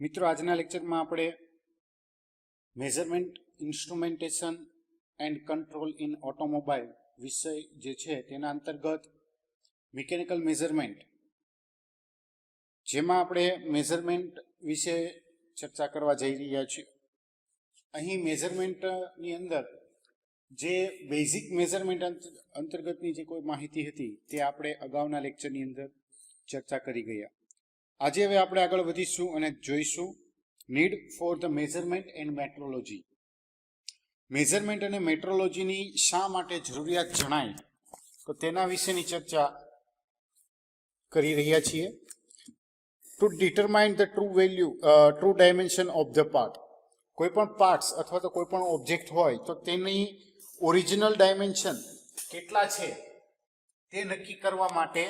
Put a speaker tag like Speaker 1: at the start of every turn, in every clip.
Speaker 1: મિત્રો, આજના લેક્ચરમાં આપણે measurement, instrumentation and control in automobile વિષય જે છે તેના અંતર્ગત મિકેનિકલ મેઝરમેન્ટ, જેમાં આપણે મેઝરમેન્ટ વિશે ચર્ચા કરવા જઈ રહ્યા છીએ. અહીં મેઝરમેન્ટની અંદર જે બેઝિક મેઝરમેન્ટ અંતર્ગતની જે કોઈ માહિતી હતી તે આપણે અગાઉના લેક્ચરની અંદર ચર્ચા કરી ગયા. આજે હવે આપણે આગળ વધીશું અને જોઈશું need for the measurement and metrology. Measurement અને મેટ્રોલોજીની શા માટે જરૂરિયાત જણાય તો તેના વિશેની ચર્ચા કરી રહ્યા છીએ. Two determine the true dimension of the part. કોઈ પણ પાર્ટ્સ અથવા તો કોઈ પણ ઓબ્જેક્ટ હોય તો તેની ઓરિજિનલ ડાયમેન્શન કેટલા છે તે નક્કી કરવા માટે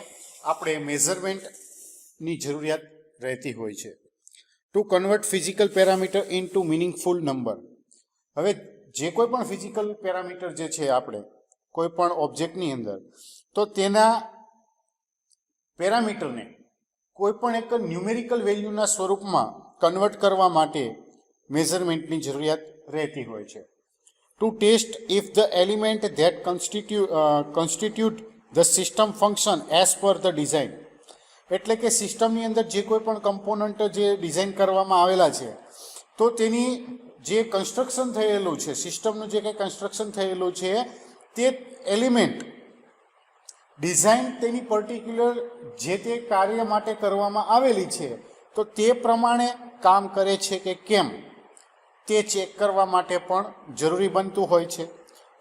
Speaker 1: આપણે મેઝરમેન્ટની જરૂરિયાત રહેતી હોય છે. To convert physical parameter into meaningful number. હવે જે કોઈ પણ ફિઝિકલ પેરામીટર જે છે આપણે કોઈ પણ ઓબ્જેક્ટની અંદર, તો તેના પેરામીટરને કોઈ પણ એક ન્યુમેરિકલ વેલ્યુના સ્વરૂપમાં કન્વર્ટ કરવા માટે મેઝરમેન્ટની જરૂરિયાત રહેતી હોય છે. To test if the element that constitute the system function as per the design. એટલે કે સિસ્ટમની અંદર જે કોઈ પણ કમ્પોનન્ટ જે ડિઝાઇન કરવામાં આવેલા છે તો તેની જે કન્સ્ટ્રક્શન થયેલું છે, સિસ્ટમનું જે કંઈ કન્સ્ટ્રક્શન થયેલું છે તે એલિમેન્ટ ડિઝાઇન તેની પર્ટિક્યુલર જે તે કાર્ય માટે કરવામાં આવેલી છે તો તે પ્રમાણે કામ કરે છે કે કેમ તે ચેક કરવા માટે પણ જરૂરી બનતું હોય છે.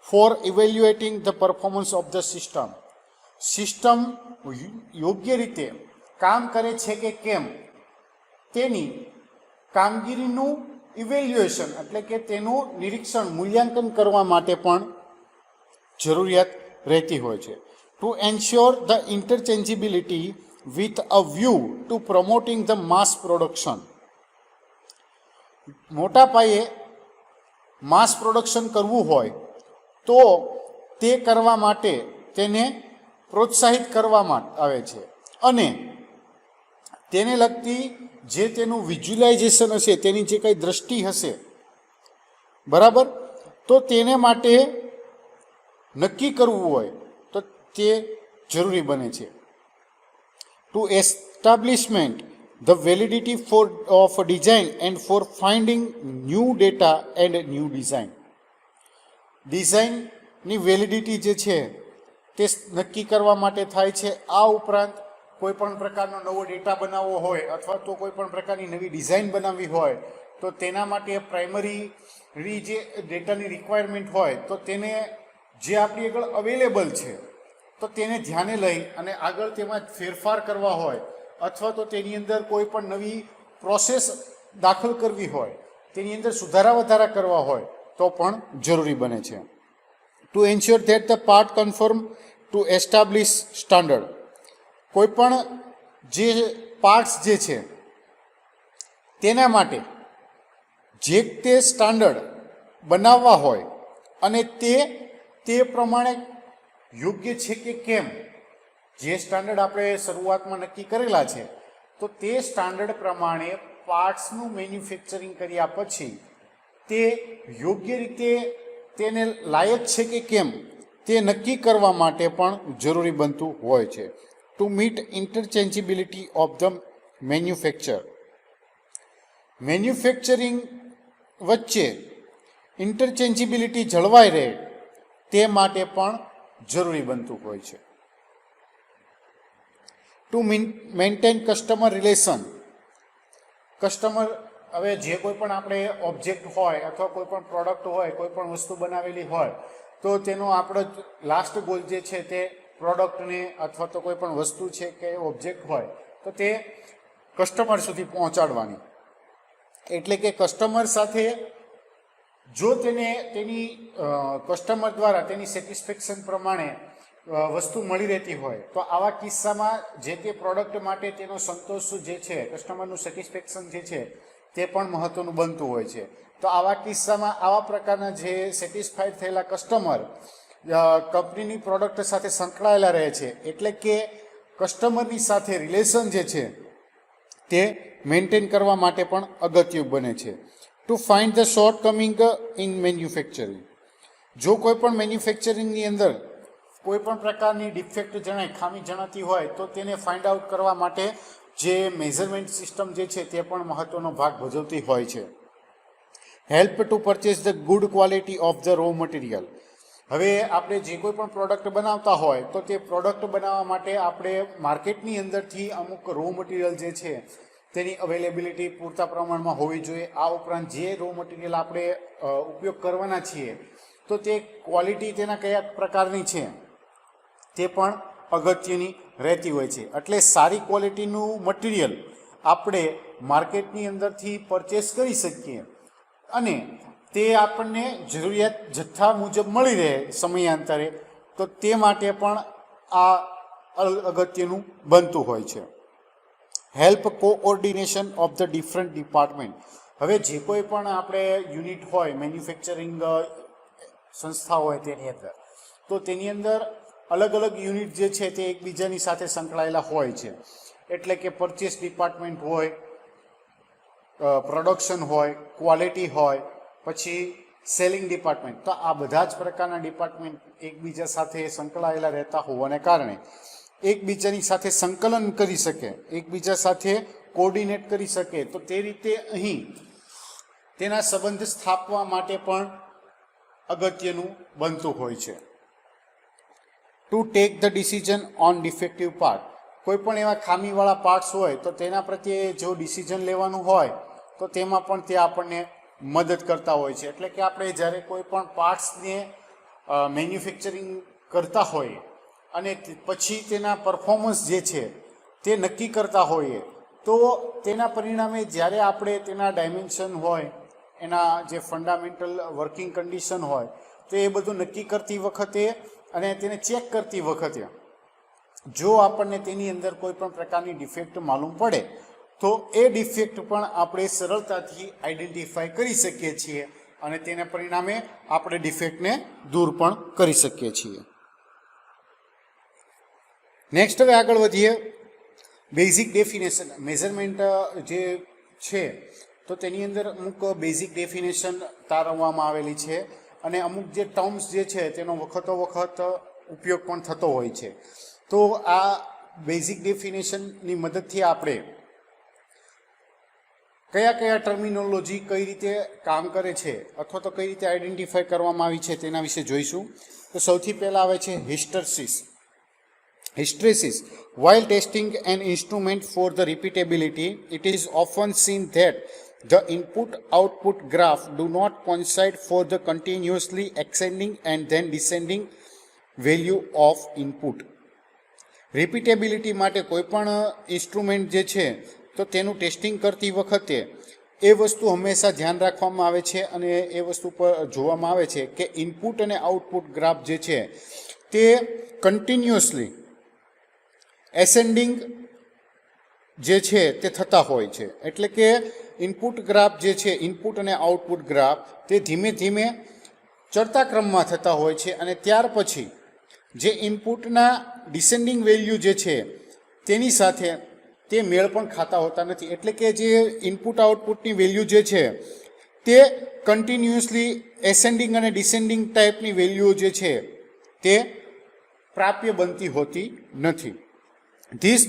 Speaker 1: For evaluating the performance of the system. System યોગ્ય રીતે કામ કરે છે કે કેમ તેની કામગીરીનું ઇવેલ્યુએશન એટલે કે તેનું નિરીક્ષણ, મૂલ્યાંકન કરવા માટે પણ જરૂરિયાત રહેતી હોય છે. To ensure the interchangeability with a view to promoting the mass production. મોટા પાયે માસ પ્રોડક્શન કરવું હોય તો તે કરવા માટે તેને પ્રોત્સાહિત કરવામાં આવે છે અને તેને લગતી જે તેનું વિઝ્યુલાઇઝેશન હશે, તેની જે કંઈ દ્રષ્ટિ હશે, બરાબર, તો તેને માટે નક્કી કરવું હોય તો તે જરૂરી બને છે. To establishment the validity of design and for finding new data and new design. ડિઝાઇનની વેલિડિટી જે છે તે નક્કી કરવા માટે થાય છે. આ ઉપરાંત કોઈ પણ પ્રકારનો નવો ડેટા બનાવવો હોય અથવા તો કોઈ પણ પ્રકારની નવી ડિઝાઇન બનાવવી હોય તો તેના માટે પ્રાઇમરી જે ડેટાની રિક્વાયરમેન્ટ હોય તો તેને જે આપણી આગળ અવેલેબલ છે તો તેને ધ્યાને લઈ અને આગળ તેમાં ફેરફાર કરવા હોય અથવા તો તેની અંદર કોઈ પણ નવી પ્રોસેસ દાખલ કરવી હોય, તેની અંદર સુધારા વધારા કરવા હોય તો પણ જરૂરી બને છે. To ensure that the part confirm to establish standard. કોઈ પણ જે પાર્ટ્સ જે છે તેના માટે જે તે સ્ટાન્ડર્ડ બનાવવા હોય અને તે પ્રમાણે યોગ્ય છે કે કેમ, જે સ્ટાન્ડર્ડ આપણે શરૂઆતમાં નક્કી કરેલા છે તો તે સ્ટાન્ડર્ડ પ્રમાણે પાર્ટ્સનું મેન્યુફેક્ચરિંગ કર્યા પછી તે યોગ્ય રીતે તેને લાયક છે કે કેમ તે નક્કી કરવા માટે પણ જરૂરી બનતું હોય છે. To meet interchangeability of the manufacture. Manufacturing વચ્ચે ઇન્ટરચેન્જિબિલિટી જળવાઈ રહે તે માટે પણ જરૂરી બનતું હોય છે. To maintain customer relation. Customer, હવે જે કોઈ પણ આપણે ઓબ્જેક્ટ હોય અથવા કોઈ પણ પ્રોડક્ટ હોય, કોઈ પણ વસ્તુ બનાવેલી હોય તો તેનો આપણો લાસ્ટ ગોલ જે છે તે પ્રોડક્ટને અથવા તો કોઈ પણ વસ્તુ છે કે ઓબ્જેક્ટ હોય તો તે કસ્ટમર સુધી પહોંચાડવાની. એટલે કે કસ્ટમર સાથે જો તેની કસ્ટમર દ્વારા તેની સેટિસ્ફેક્શન પ્રમાણે વસ્તુ મળી રહેતી હોય તો આવા કિસ્સામાં જે તે પ્રોડક્ટ માટે તેનો સંતોષ જે છે, કસ્ટમરનું સેટિસ્ફેક્શન જે છે તે પણ મહત્ત્વનું બનતું હોય છે. તો આવા કિસ્સામાં આવા પ્રકારના જે સેટિસ્ફાઈડ થયેલા કસ્ટમર કંપનીની પ્રોડક્ટ સાથે સંકળાયેલા રહે છે. એટલે કે કસ્ટમરની સાથે રિલેશન જે છે તે મેન્ટેન કરવા માટે પણ અગત્ય બને છે. To find the short coming in manufacturing, જો કોઈ પણ મેન્યુફેક્ચરિંગની અંદર કોઈ પણ પ્રકારની ડિફેક્ટ જણાય, ખામી જણાતી હોય તો તેને ફાઇન્ડ આઉટ કરવા માટે જે મેઝરમેન્ટ સિસ્ટમ જે છે તે પણ મહત્વનો ભાગ ભજવતી હોય છે. Help to purchase the good quality of the raw material, હવે આપણે જે કોઈ પણ પ્રોડક્ટ બનાવતા હોય તો તે પ્રોડક્ટ બનાવવા માટે આપણે માર્કેટની અંદરથી અમુક રો મટીરિયલ જે છે તેની અવેલેબિલિટી પૂરતા પ્રમાણમાં હોવી જોઈએ. આ ઉપરાંત જે રો મટીરિયલ આપણે ઉપયોગ કરવાના છીએ તો તે ક્વોલિટી તેના કયા પ્રકારની છે તે પણ અગત્યની રહેતી હોય છે. એટલે સારી ક્વોલિટીનું મટીરિયલ આપણે માર્કેટની અંદરથી પરચેસ કરી શકીએ અને તે આપણને જરૂરિયાત જથ્થા મુજબ મળી રહે સમયાંતરે, તો તે માટે પણ આ અગત્યનું બનતું હોય છે. Help coordination of the different department, હવે જે કોઈ પણ આપણે યુનિટ હોય મેન્યુફેક્ચરિંગ સંસ્થા હોય તેની અંદર, તો તેની અંદર અલગ અલગ યુનિટ જે છે તે એકબીજાની સાથે સંકળાયેલા હોય છે. એટલે કે પરચેસ ડિપાર્ટમેન્ટ હોય, પ્રોડક્શન હોય, ક્વોલિટી હોય, પછી સેલિંગ ડિપાર્ટમેન્ટ, તો આ બધા જ પ્રકારના ડિપાર્ટમેન્ટ એકબીજા સાથે સંકળાયેલા રહેતા હોવાને કારણે એકબીજાની સાથે સંકલન કરી શકે, એકબીજા સાથે કોર્ડિનેટ કરી શકે, તો તે રીતે અહીં તેના સંબંધ સ્થાપવા માટે પણ અગત્યનું બનતું હોય છે. To take the decision on defective part, કોઈ પણ એવા ખામીવાળા પાર્ટ્સ હોય તો તેના પ્રત્યે જો ડિસિઝન લેવાનું હોય તો તેમાં પણ તે આપણને મદદ કરતા હોય છે. એટલે કે આપણે જ્યારે કોઈ પણ પાર્ટ્સને મેન્યુફેક્ચરિંગ કરતા હોઈએ અને પછી તેના પરફોર્મન્સ જે છે તે નક્કી કરતા હોઈએ તો તેના પરિણામે જ્યારે આપણે તેના ડાયમેન્શન હોય, એના જે ફંડામેન્ટલ વર્કિંગ કન્ડિશન હોય તો એ બધું નક્કી કરતી વખતે અને તેને ચેક કરતી વખતે જો આપણને તેની અંદર કોઈ પણ પ્રકારની ડિફેક્ટ માલુમ પડે તો એ ડિફેક્ટ પણ આપણે સરળતાથી આઈડેન્ટિફાઈ કરી શકીએ છીએ અને તેના પરિણામે આપણે ડિફેક્ટને દૂર પણ કરી શકીએ છીએ. નેક્સ્ટ હવે આગળ વધીએ. બેઝિક ડેફિનેશન, મેઝરમેન્ટ જે છે તો તેની અંદર અમુક બેઝિક ડેફિનેશન તારવવામાં આવેલી છે અને અમુક જે ટર્મ્સ જે છે તેનો વખતો વખત ઉપયોગ પણ થતો હોય છે. તો આ બેઝિક ડેફિનેશનની મદદથી આપણે કયા કયા ટર્મિનોલોજી કઈ રીતે કામ કરે છે અથવા તો કઈ રીતે આઈડેન્ટિફાઈ કરવામાં આવી છે તેના વિશે જોઈશું. તો સૌથી પહેલાં આવે છે હિસ્ટરેસિસ. Hysteresis. While testing an instrument for the repeatability, it is often seen that the input-output graph do not coincide for the continuously ascending and then descending value of input. Repeatability માટે કોઈ પણ ઇન્સ્ટ્રુમેન્ટ જે છે તો તેનું testing કરતી વખતે એ વસ્તુ હંમેશા ધ્યાન રાખવામાં આવે છે અને એ વસ્તુ પર જોવામાં આવે છે કે ઇનપુટ અને આઉટપુટ ગ્રાફ જે છે તે કન્ટિન્યુઅસલી એસેન્ડિંગ જે છે તે થતા હોય છે. એટલે કે ઇનપુટ ગ્રાફ જે છે, ઇનપુટ અને આઉટપુટ ગ્રાફ તે ધીમે ધીમે ચડતા ક્રમમાં થતા હોય છે અને ત્યાર પછી જે ઇનપુટના ડિસેન્ડિંગ વેલ્યુ જે છે તેની સાથે તે મેળ પણ ખાતા હોતા નથી. એટલે કે જે ઇનપુટ આઉટપુટની વેલ્યુ જે છે તે કન્ટિન્યુઅસલી એસેન્ડિંગ અને ડિસેન્ડિંગ ટાઈપની વેલ્યુઓ જે છે તે પ્રાપ્ય બનતી હોતી નથી. This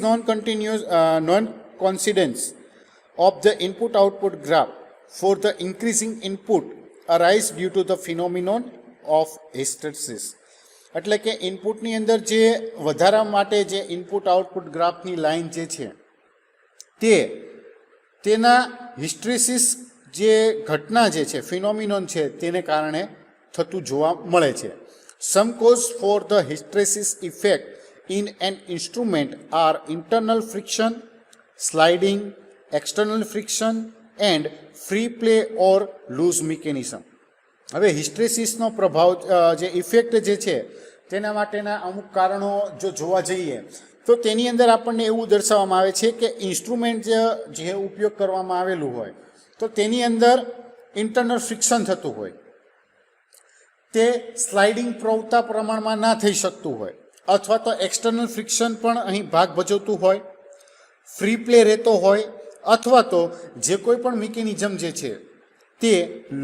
Speaker 1: non-coincidence of the input-output graph for the increasing input arise due to the phenomenon of hysteresis. એટલે કે ઇનપુટની અંદર જે વધારા માટે જે ઇનપુટ આઉટપુટ ગ્રાફની લાઈન જે છે તેના હિસ્ટ્રેસિસ જે ઘટના જે છે, ફિનોમિનોન છે, તેને કારણે થતું જોવા મળે છે. Some cause for the hysteresis effect in an instrument are internal friction, sliding, external friction and free play or loose mechanism. હવે હિસ્ટ્રેસિસનો પ્રભાવ જે ઇફેક્ટ જે છે તેના માટેના અમુક કારણો જો જોવા જઈએ તો તેની અંદર આપણને એવું દર્શાવવામાં આવે છે કે ઇન્સ્ટ્રુમેન્ટ જે ઉપયોગ કરવામાં આવેલું હોય તો તેની અંદર ઇન્ટરનલ ફ્રિક્શન થતું હોય, તે સ્લાઇડિંગ પ્રવૃત્તા પ્રમાણમાં ના થઈ શકતું હોય અથવા તો એક્સટર્નલ ફ્રિક્શન પણ અહીં ભાગ ભજવતું હોય, ફ્રી પ્લે રહેતો હોય અથવા તો જે કોઈ પણ મિકેનિઝમ જે છે તે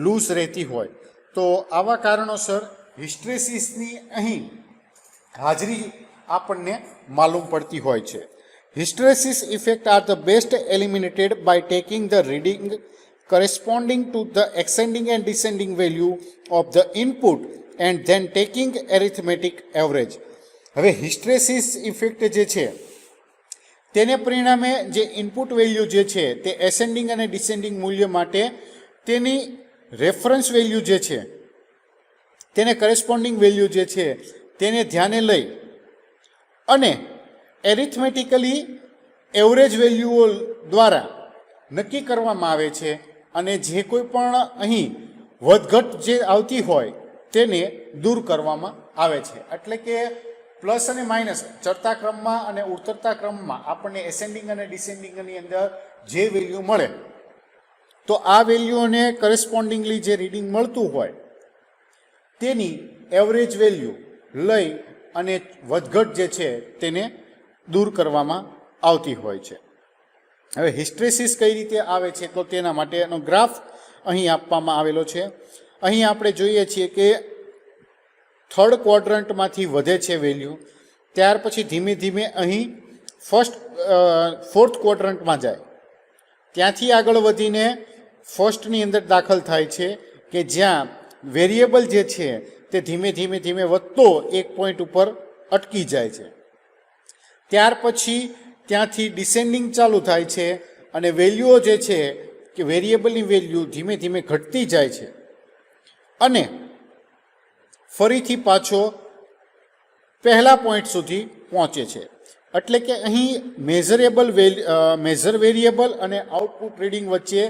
Speaker 1: લૂઝ રહેતી હોય. તો આવા કારણોસર હિસ્ટ્રેસિસની અહીં હાજરી આપણને માલુમ પડતી હોય છે. Hysteresis effect are the best eliminated by taking the reading corresponding to the ascending and descending value of the input and then taking arithmetic average. હવે હિસ્ટ્રેસિસ ઇફેક્ટ જે છે તેને પરિણામે જે ઇનપુટ વેલ્યુ જે છે તે એસેન્ડિંગ અને ડિસેન્ડિંગ મૂલ્ય માટે તેની રેફરન્સ વેલ્યુ જે છે તેને કરેસ્પોન્ડિંગ વેલ્યુ જે છે તેને ધ્યાને લઈ અને એરિથમેટિકલી એવરેજ વેલ્યુઓ દ્વારા નક્કી કરવામાં આવે છે અને જે કોઈ પણ અહીં વધઘટ જે આવતી હોય તેને દૂર કરવામાં આવે છે. એટલે કે પ્લસ અને માઇનસ ચડતા ક્રમમાં અને ઉતરતા ક્રમમાં આપણને એસેન્ડિંગ અને ડિસેન્ડિંગની અંદર જે વેલ્યુ મળે તો આ વેલ્યુઓને કરેસ્પોન્ડિંગલી જે રીડિંગ મળતું હોય તેની એવરેજ વેલ્યુ લઈ અને વધઘટ જે છે તેને દૂર કરવામાં આવતી હોય છે. હવે હિસ્ટ્રેસિસ કઈ રીતે આવે છે તો તેના માટેનો ગ્રાફ અહીં આપવામાં આવેલો છે. અહીં આપણે જોઈએ છીએ કે થર્ડ ક્વોડ્રન્ટમાંથી વધે છે વેલ્યુ, ત્યાર પછી ધીમે ધીમે અહીં ફોર્થ ક્વોડ્રન્ટમાં જાય, ત્યાંથી આગળ વધીને ફર્સ્ટની અંદર દાખલ થાય છે કે જ્યાં વેરિયેબલ જે છે તે ધીમે ધીમે ધીમે વધતો એક પોઈન્ટ ઉપર અટકી જાય છે. ત્યાર પછી ત્યાંથી ડિસેન્ડિંગ ચાલુ થાય છે અને વેલ્યુઓ જે છે કે વેરિયેબલની વેલ્યુ ધીમે ધીમે ઘટતી જાય છે અને ફરીથી પાછો પહેલા પોઈન્ટ સુધી પહોંચે છે. એટલે કે અહીં મેઝર વેરિયેબલ અને આઉટપુટ રીડિંગ વચ્ચે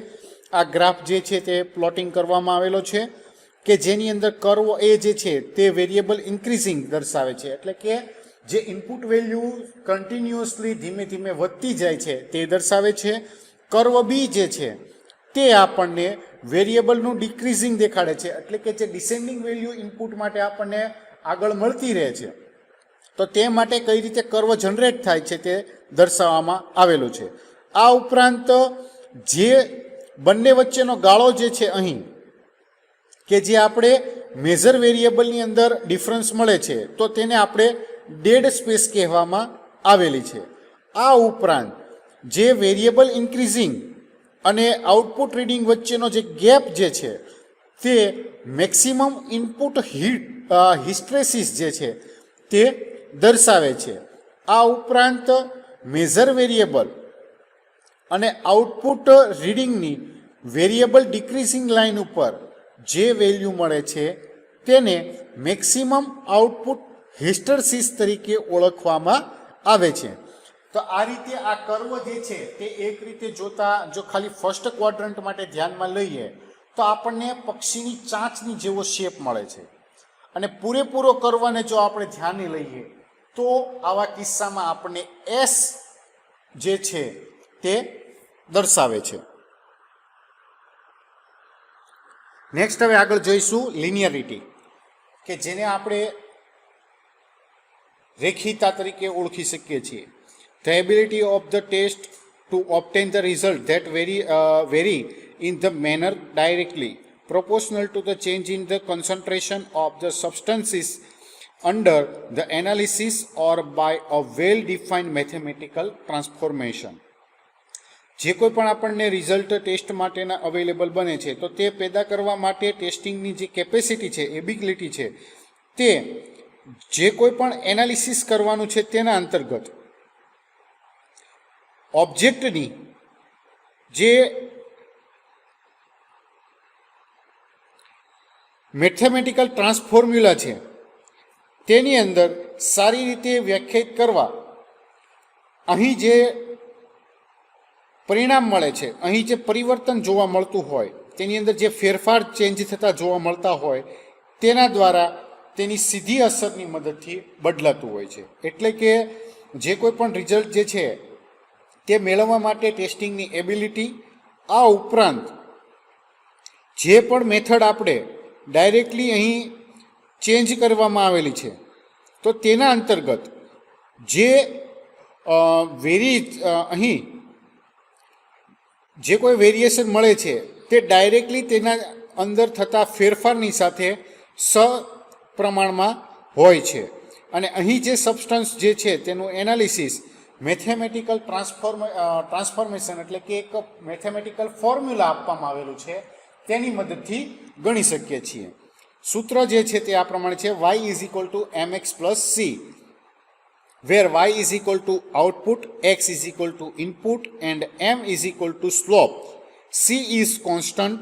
Speaker 1: આ ગ્રાફ જે છે તે પ્લોટિંગ કરવામાં આવેલો છે કે જેની અંદર કર્વ એ જે છે તે વેરિયેબલ ઇન્ક્રીઝિંગ દર્શાવે છે. એટલે કે જે ઇનપુટ વેલ્યુ કન્ટિન્યુઅસલી ધીમે ધીમે વધતી જાય છે તે દર્શાવે છે. કર્વ બી જે છે તે આપણને વેરિયેબલનું ડિક્રીઝિંગ દેખાડે છે. એટલે કે જે ડિસેન્ડિંગ વેલ્યુ ઇનપુટ માટે આપણને આગળ મળતી રહે છે તો તે માટે કઈ રીતે કર્વ જનરેટ થાય છે તે દર્શાવવામાં આવેલું છે. આ ઉપરાંત જે બંને વચ્ચેનો ગાળો જે છે અહીં કે જે આપણે મેજર વેરિયેબલની અંદર ડિફરન્સ મળે છે તો તેને આપણે ડેડ સ્પેસ કહેવામાં આવેલી છે. આ ઉપરાંત જે વેરિયેબલ ઇન્ક્રીઝિંગ અને આઉટપુટ રીડિંગ વચ્ચેનો જે ગેપ જે છે તે મેક્સિમમ ઇનપુટ હિસ્ટ્રેસિસ જે છે તે દર્શાવે છે. આ ઉપરાંત મેજર વેરિયેબલ અને આઉટપુટ રીડિંગની વેરિયેબલ ડિક્રીઝિંગ લાઇન ઉપર જે વેલ્યુ મળે છે તેને મેક્સિમમ આઉટપુટ હિસ્ટરેસિસ તરીકે ઓળખવામાં આવે છે. તો આ રીતે આ કર્વ જે છે તે એક રીતે જોતા જો ખાલી ફર્સ્ટ ક્વોડ્રન્ટ માટે ધ્યાનમાં લઈએ તો આપણને પક્ષીની ચાંચની જેવો શેપ મળે છે અને પૂરેપૂરો કર્વને જો આપણે ધ્યાને લઈએ તો આવા કિસ્સામાં આપણને એસ જે છે તે દર્શાવે છે. નેક્સ્ટ હવે આગળ જોઈશું લિનિયરિટી કે જેને આપણે રેખીયતા તરીકે ઓળખી શકીએ છીએ. The ability of the test to obtain the result that vary in the manner directly proportional to the change in the concentration of the substances under the analysis or by a well-defined mathematical transformation. જે કોઈ પણ આપણને result test માટેના available બને છે તો તે પેદા કરવા માટે ટેસ્ટિંગની જે કેપેસિટી છે, એબિલિટી છે, તે જે કોઈ પણ એનાલિસિસ કરવાનું છે તેના અંતર્ગત ઓબ્જેક્ટની જે મેથેમેટિકલ ટ્રાન્સફોર્મ્યુલા છે તેની અંદર સારી રીતે વ્યાખ્યાયિત કરવા અહીં જે પરિણામ મળે છે, અહીં જે પરિવર્તન જોવા મળતું હોય તેની અંદર જે ફેરફાર ચેન્જ થતા જોવા મળતા હોય તેના દ્વારા તેની સીધી અસરની મદદથી બદલાતું હોય છે. એટલે કે જે કોઈ પણ રિઝલ્ટ જે છે તે મેળવવા માટે ટેસ્ટિંગની એબિલિટી, આ ઉપરાંત જે પણ મેથડ આપણે ડાયરેક્ટલી અહીં ચેન્જ કરવામાં આવેલી છે તો તેના અંતર્ગત જે અહીં જે કોઈ વેરિએશન મળે છે તે ડાયરેક્ટલી તેના અંદર થતા ફેરફારની સાથે સપ્રમાણમાં હોય છે. અને અહીં જે સબસ્ટન્સ જે છે તેનું એનાલિસિસ મેથેમેટિકલ ટ્રાન્સફોર્મેશન એટલે કે એક મેથેમેટિકલ ફોર્મ્યુલા આપવામાં આવેલું છે તેની મદદથી ગણી શકીએ છીએ. સૂત્ર જે છે તે આ પ્રમાણે છે, y is equal to mx plus C, where y is equal to output, x is equal to input and m is equal to slope. c is constant,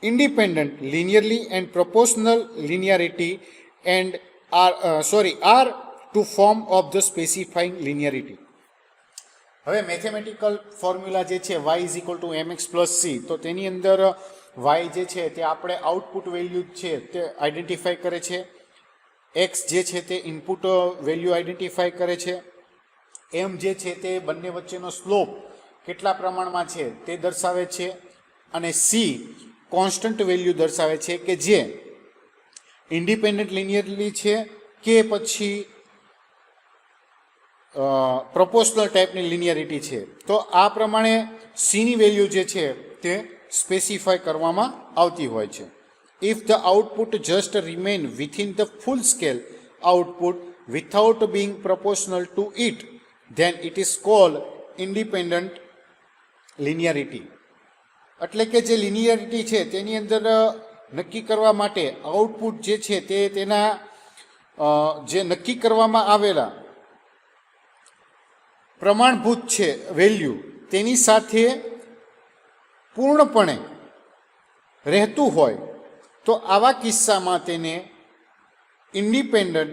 Speaker 1: independent linearly and proportional linearity and are to form of the specifying linearity. હવે mathematical formula જે છે y is equal to mx plus C, તો તેની અંદર y જે છે તે આપણે આઉટપુટ વેલ્યુ છે તે આઈડેન્ટિફાઈ કરે છે, x જે છે તે ઇનપુટ વેલ્યુ આઈડેન્ટિફાઈ કરે છે, m જે છે તે બંને વચ્ચેનો સ્લોપ કેટલા પ્રમાણમાં છે તે દર્શાવે છે, અને c કોન્સ્ટન્ટ વેલ્યુ દર્શાવે છે કે જે ઇન્ડિપેન્ડન્ટ લિનિયરલી છે કે પછી પ્રોપોર્શનલ ટાઈપની લિનિયરિટી છે. તો આ પ્રમાણે સીની વેલ્યુ જે છે તે સ્પેસિફાય કરવામાં આવતી હોય છે. If the output just remain within the full scale output without being proportional to it, then it is called independent linearity. એટલે કે જે લિનિયરિટી છે તેની અંદર નક્કી કરવા માટે આઉટપુટ જે છે તે તેના જે નક્કી કરવામાં આવેલા પ્રમાણભૂત છે વેલ્યુ તેની સાથે પૂર્ણપણે રહેતું હોય તો આવા કિસ્સામાં તેને ઇન્ડિપેન્ડન્ટ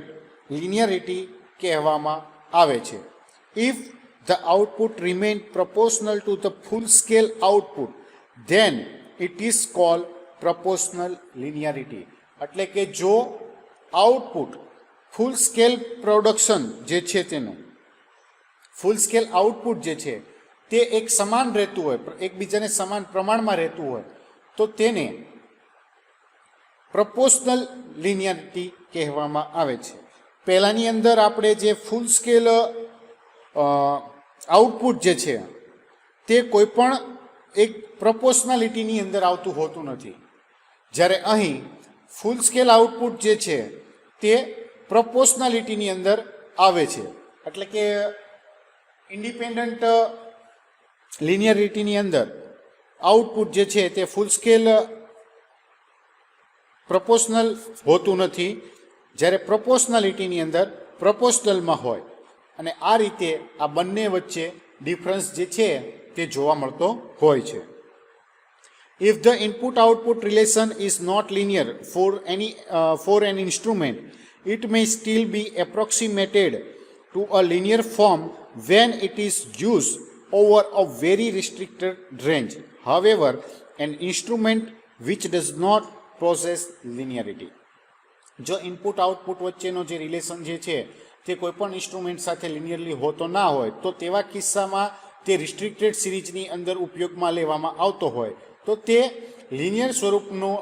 Speaker 1: લિનિયરિટી કહેવામાં આવે છે. If the output remain proportional to the full scale output, then it is called proportional linearity. એટલે કે જો આઉટપુટ ફૂલ સ્કેલ પ્રોડક્શન જે છે તેનું ફૂલ સ્કેલ આઉટપુટ જે છે તે એક સમાન રહેતું હોય, એકબીજાને સમાન પ્રમાણમાં રહેતું હોય તો તેને પ્રપોર્શનલ લિનિયરિટી કહેવામાં આવે છે. પહેલાંની અંદર આપણે જે ફૂલ સ્કેલ આઉટપુટ જે છે તે કોઈ પણ એક પ્રપોર્શનાલિટીની અંદર આવતું હોતું નથી, જ્યારે અહીં ફૂલ સ્કેલ આઉટપુટ જે છે તે પ્રપોર્શનાલિટીની અંદર આવે છે. એટલે કે ઇન્ડિપેન્ડન્ટ લિનિયરિટીની અંદર આઉટપુટ જે છે તે ફૂલ સ્કેલ પ્રપોર્શનલ હોતું નથી, જ્યારે પ્રપોર્શનાલિટીની અંદર પ્રપોર્શનલમાં હોય. અને આ રીતે આ બંને વચ્ચે ડિફરન્સ જે છે તે જોવા મળતો હોય છે. If the input-output relation is not linear for an instrument, it may still be approximated to a linear form when it is used over a very restricted range. However, an instrument which does not possess linearity. જો input output વચ્ચેનો જે relation જે છે તે કોઈપણ instrument સાથે linearly હોતો ના હોય તો તેવા કિસ્સામાં તે રિસ્ટ્રિક્ટેડ સિરીઝની અંદર ઉપયોગમાં લેવામાં આવતો હોય તો તે લિનિયર સ્વરૂપનો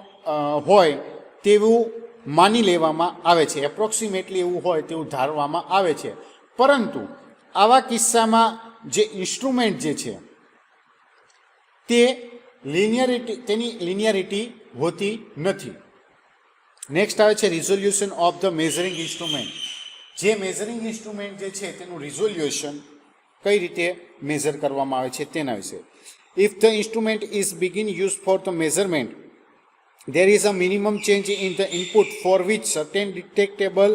Speaker 1: હોય તેવું માની લેવામાં આવે છે, એપ્રોક્સિમેટલી એવું હોય તેવું ધારવામાં આવે છે. પરંતુ આવા કિસ્સામાં જે ઇન્સ્ટ્રુમેન્ટ જે છે તે તેની લિનિયરિટી હોતી નથી. નેક્સ્ટ આવે છે resolution of the measuring instrument. જે મેઝરિંગ ઇન્સ્ટ્રુમેન્ટ જે છે તેનું રિઝોલ્યુશન કઈ રીતે મેઝર કરવામાં આવે છે તેના વિશે. If the instrument is being used for the measurement, there is a minimum change in the input for which certain detectable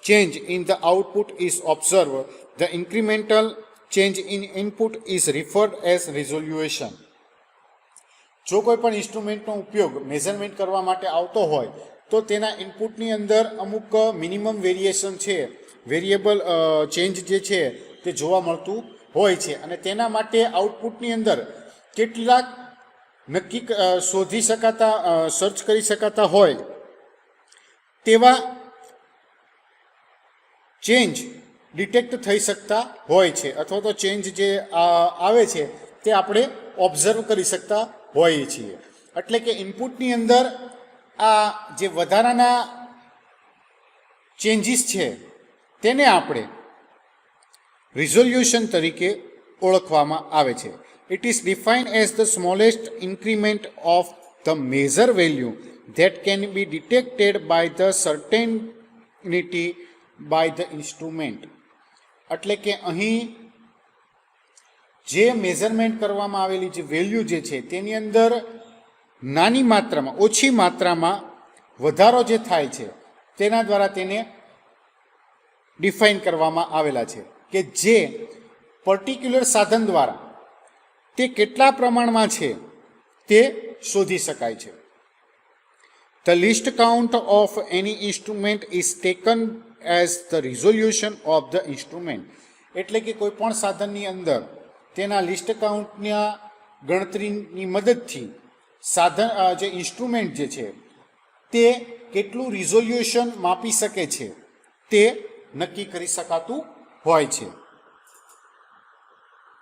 Speaker 1: change in the output is observed. The incremental change in input is referred as resolution. જો કોઈ પણ ઇન્સ્ટ્રુમેન્ટનો ઉપયોગ measurement કરવા માટે આવતો હોય તો તેના ઇનપુટની અંદર અમુક મિનિમમ વેરિએશન છે, વેરિયેબલ ચેન્જ જે છે તે જોવા મળતું હોય છે, અને તેના માટે આઉટપુટની અંદર કેટલાક નક્કી શોધી શકાતા સર્ચ કરી શકાતા હોય તેવા ચેન્જ ડિટેક્ટ થઈ શકતા હોય છે, અથવા તો ચેન્જ જે આવે છે તે આપણે ઓબ્ઝર્વ કરી શકતા હોઈએ છીએ. એટલે કે ઇનપુટની અંદર આ જે વધારાના ચેન્જીસ છે તેને આપણે રિઝોલ્યુશન તરીકે ઓળખવામાં આવે છે. It is defined as the smallest increment of the measure value that can be detected by the certainty by the instrument. એટલે કે અહીં જે મેઝરમેન્ટ કરવામાં આવેલી જે વેલ્યુ જે છે તેની અંદર નાની માત્રામાં ઓછી માત્રામાં વધારો જે થાય છે તેના દ્વારા તેને ડિફાઇન કરવામાં આવેલા છે કે જે પર્ટિક્યુલર સાધન દ્વારા તે કેટલા પ્રમાણમાં છે તે શોધી શકાય છે. The list count of any instrument is taken as the resolution of the instrument. એટલે કે કોઈ પણ સાધનની અંદર તેના લિસ્ટ કાઉન્ટના ગણતરીની મદદથી સાધન જે ઇન્સ્ટ્રુમેન્ટ જે છે તે કેટલું રિઝોલ્યુશન માપી શકે છે તે નક્કી કરી શકાતું હોય છે.